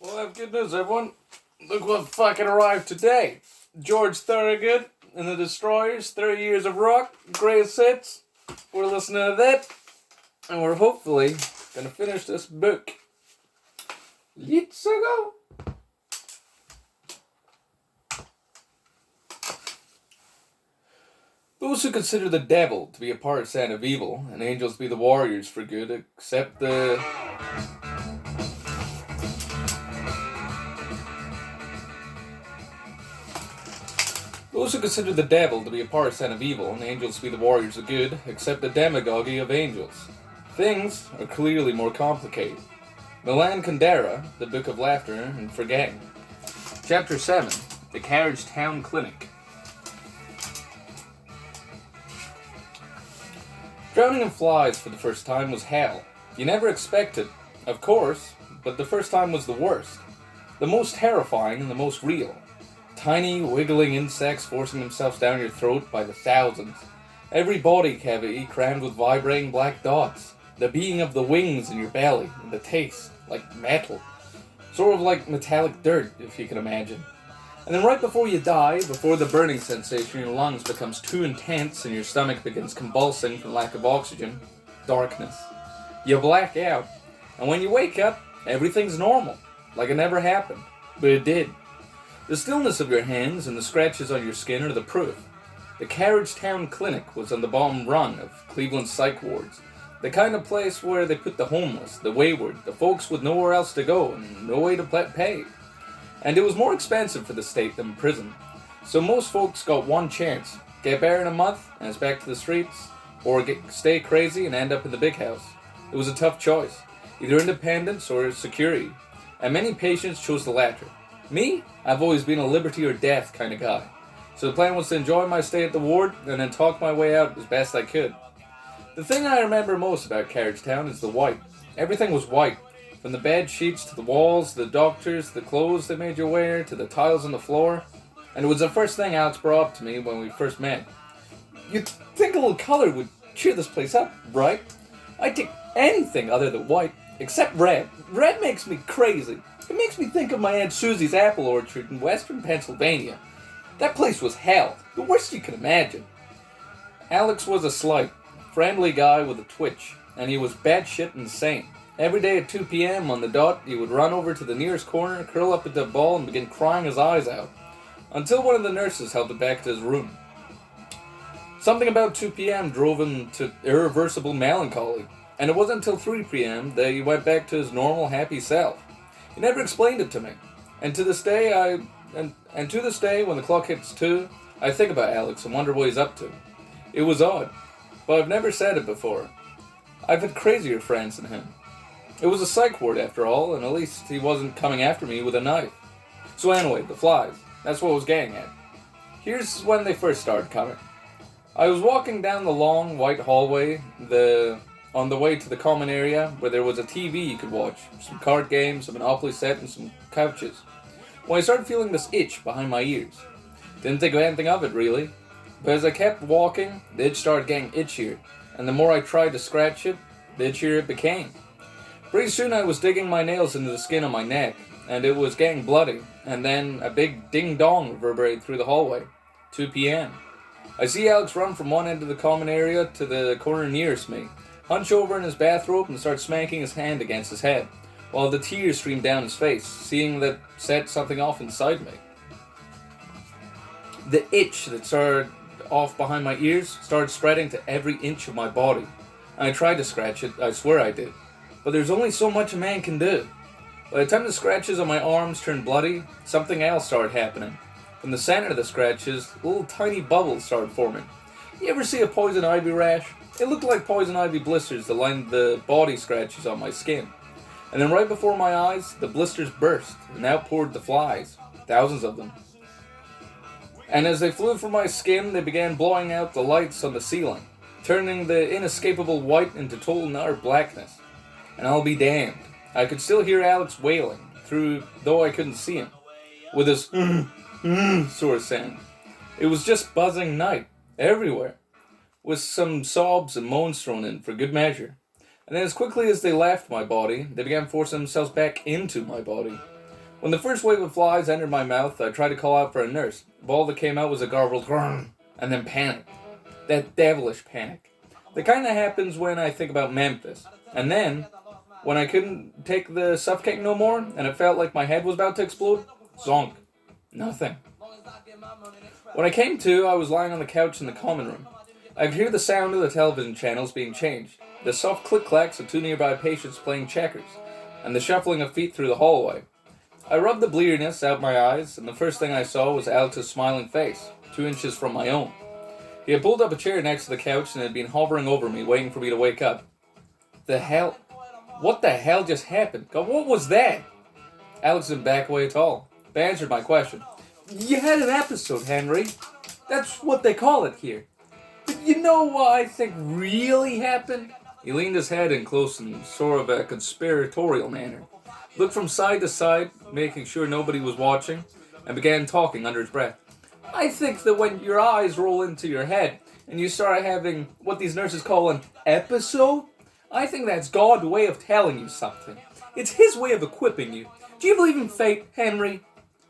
Well, I have good news, everyone. Look what fucking arrived today. George Thorogood and the Destroyers, 30 Years of Rock, greatest hits. We're listening to that, and we're hopefully gonna finish this book. Let's go. Those who consider the devil to be a partisan of evil and angels to be the warriors for good accept the... Those who consider the devil to be a partisan of evil and angels to be the warriors of good accept the demagoguery of angels. Things are clearly more complicated. Milan Kundera, The Book of Laughter and Forgetting. Chapter 7, The Carriage Town Clinic. Drowning in flies for the first time was hell. You never expect it, of course, but the first time was the worst. The most terrifying and the most real. Tiny, wiggling insects forcing themselves down your throat by the thousands. Every body cavity crammed with vibrating black dots. The beating of the wings in your belly, and the taste, like metal. Sort of like metallic dirt, if you can imagine. And then right before you die, before the burning sensation in your lungs becomes too intense and your stomach begins convulsing from lack of oxygen, darkness. You black out. And when you wake up, everything's normal. Like it never happened. But it did. The stillness of your hands and the scratches on your skin are the proof. The Carriage Town Clinic was on the bottom rung of Cleveland's psych wards. The kind of place where they put the homeless, the wayward, the folks with nowhere else to go and no way to pay. And it was more expensive for the state than prison. So most folks got one chance. Get better in a month and it's back to the streets. Or stay crazy and end up in the big house. It was a tough choice. Either independence or security. And many patients chose the latter. Me? I've always been a liberty or death kind of guy. So the plan was to enjoy my stay at the ward and then talk my way out as best I could. The thing I remember most about Carriage Town is the white. Everything was white. From the bed sheets to the walls, the doctors, the clothes they made you wear, to the tiles on the floor. And it was the first thing Alex brought up to me when we first met. You'd think a little color would cheer this place up, right? I'd take anything other than white, except red. Red makes me crazy. It makes me think of my Aunt Susie's apple orchard in western Pennsylvania. That place was hell, the worst you can imagine. Alex was a slight, friendly guy with a twitch, and he was batshit insane. Every day at 2 p.m. on the dot, he would run over to the nearest corner, curl up into a ball, and begin crying his eyes out, until one of the nurses helped him back to his room. Something about 2 p.m. drove him to irreversible melancholy, and it wasn't until 3 p.m. that he went back to his normal, happy self. He never explained it to me, and to this day, when the clock hits 2, I think about Alex and wonder what he's up to. It was odd, but I've never said it before. I've had crazier friends than him. It was a psych ward after all, and at least he wasn't coming after me with a knife. So anyway, the flies. That's what I was getting at. Here's when they first started coming. I was walking down the long, white hallway, on the way to the common area, where there was a TV you could watch, some card games, a Monopoly set, and some couches. When I started feeling this itch behind my ears. Didn't think of anything of it, really. But as I kept walking, the itch started getting itchier, and the more I tried to scratch it, the itchier it became. Pretty soon I was digging my nails into the skin on my neck, and it was getting bloody, and then a big ding-dong reverberated through the hallway. 2 p.m. I see Alex run from one end of the common area to the corner nearest me, hunch over in his bathrobe and start smacking his hand against his head, while the tears streamed down his face, seeing that set something off inside me. The itch that started off behind my ears started spreading to every inch of my body, and I tried to scratch it, I swear I did. But there's only so much a man can do. By the time the scratches on my arms turned bloody, something else started happening. From the center of the scratches, little tiny bubbles started forming. You ever see a poison ivy rash? It looked like poison ivy blisters that lined the body scratches on my skin. And then right before my eyes, the blisters burst, and out poured the flies. Thousands of them. And as they flew from my skin, they began blowing out the lights on the ceiling, turning the inescapable white into total and utter blackness. And I'll be damned. I could still hear Alex wailing, though I couldn't see him, with his sort of sound. It was just buzzing night, everywhere, with some sobs and moans thrown in for good measure. And then as quickly as they left my body, they began forcing themselves back into my body. When the first wave of flies entered my mouth, I tried to call out for a nurse, but all that came out was a garbled grrrn, and then panic. That devilish panic. The kind that happens when I think about Memphis. And then, when I couldn't take the suffocating no more, and it felt like my head was about to explode, zonk. Nothing. When I came to, I was lying on the couch in the common room. I could hear the sound of the television channels being changed, the soft click-clacks of two nearby patients playing checkers, and the shuffling of feet through the hallway. I rubbed the bleariness out my eyes, and the first thing I saw was Alex's smiling face, 2 inches from my own. He had pulled up a chair next to the couch and had been hovering over me, waiting for me to wake up. What the hell just happened? God, what was that? Alex didn't back away at all, but answered my question. You had an episode, Henry. That's what they call it here. But you know what I think really happened? He leaned his head in close in sort of a conspiratorial manner, looked from side to side, making sure nobody was watching, and began talking under his breath. I think that when your eyes roll into your head and you start having what these nurses call an episode, I think that's God's way of telling you something. It's His way of equipping you. Do you believe in fate, Henry?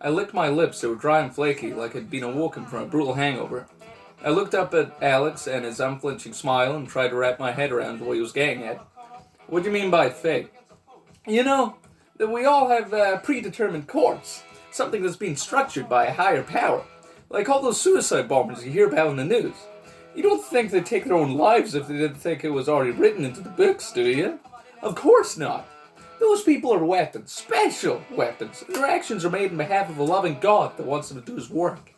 I licked my lips. They were dry and flaky, like I'd been awoken from a brutal hangover. I looked up at Alex and his unflinching smile and tried to wrap my head around what he was getting at. What do you mean by fate? You know, that we all have a predetermined course. Something that's been structured by a higher power. Like all those suicide bombers you hear about in the news. You don't think they'd take their own lives if they didn't think it was already written into the books, do you? Of course not. Those people are weapons, special weapons. Their actions are made on behalf of a loving God that wants them to do His work.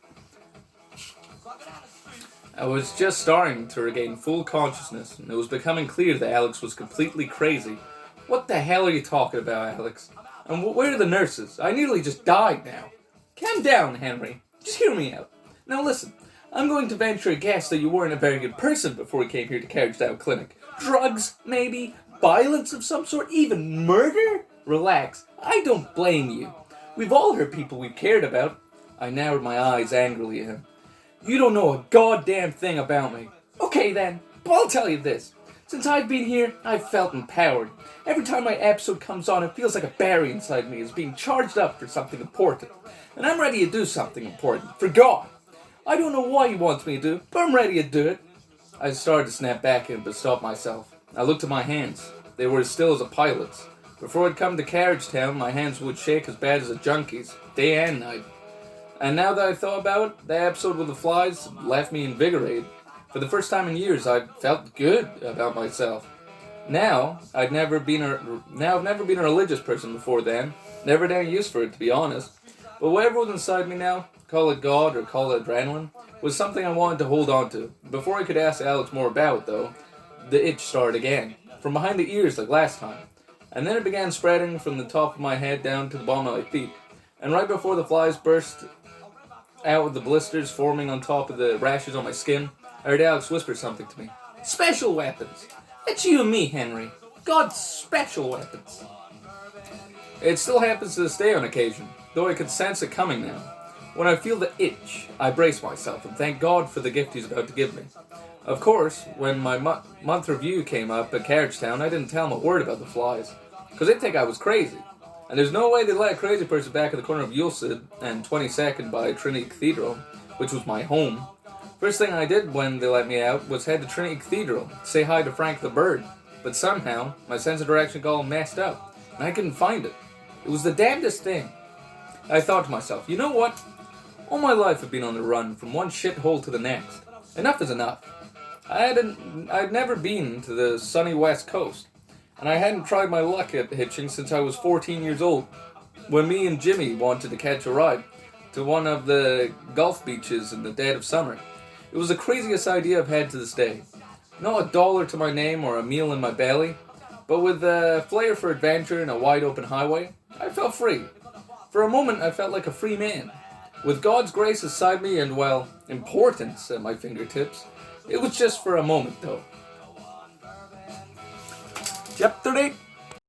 I was just starting to regain full consciousness, and it was becoming clear that Alex was completely crazy. What the hell are you talking about, Alex? And where are the nurses? I nearly just died now. Calm down, Henry. Just hear me out. Now listen, I'm going to venture a guess that you weren't a very good person before you came here to Carriage Down Clinic. Drugs, maybe? Violence of some sort? Even murder? Relax. I don't blame you. We've all hurt people we've cared about. I narrowed my eyes angrily at him. You don't know a goddamn thing about me. Okay then, but I'll tell you this. Since I've been here, I've felt empowered. Every time my episode comes on, it feels like a battery inside me is being charged up for something important. And I'm ready to do something important. For God. I don't know what He wants me to do, but I'm ready to do it. I started to snap back in, but stopped myself. I looked at my hands. They were as still as a pilot's. Before I'd come to Carriage Town, my hands would shake as bad as a junkie's, day and night. And now that I thought about it, the episode with the flies left me invigorated. For the first time in years, I felt good about myself. Now, I've never been a religious person before then. Never had any use for it, to be honest. But whatever was inside me now, call it God or call it adrenaline, was something I wanted to hold on to. Before I could ask Alex more about it, though, the itch started again, from behind the ears like last time. And then it began spreading from the top of my head down to the bottom of my feet. And right before the flies burst out with the blisters forming on top of the rashes on my skin, I heard Alex whisper something to me. Special weapons! That's you and me, Henry. God's special weapons. It still happens to this day on occasion, though I can sense it coming now. When I feel the itch, I brace myself and thank God for the gift He's about to give me. Of course, when my month review came up at Carriage Town, I didn't tell them a word about the flies, because they'd think I was crazy. And there's no way they'd let a crazy person back at the corner of Yulsid and 22nd by Trinity Cathedral, which was my home. First thing I did when they let me out was head to Trinity Cathedral, say hi to Frank the Bird. But somehow, my sense of direction got all messed up, and I couldn't find it. It was the damnedest thing. I thought to myself, you know what? All my life I've been on the run from one shithole to the next. Enough is enough. I'd never been to the sunny west coast, and I hadn't tried my luck at hitching since I was 14 years old, when me and Jimmy wanted to catch a ride to one of the Gulf beaches in the dead of summer. It was the craziest idea I've had to this day. Not $1 to my name or a meal in my belly, but with a flair for adventure and a wide open highway, I felt free. For a moment, I felt like a free man. With God's grace beside me and, well, importance at my fingertips, it was just for a moment, though. Chapter 8.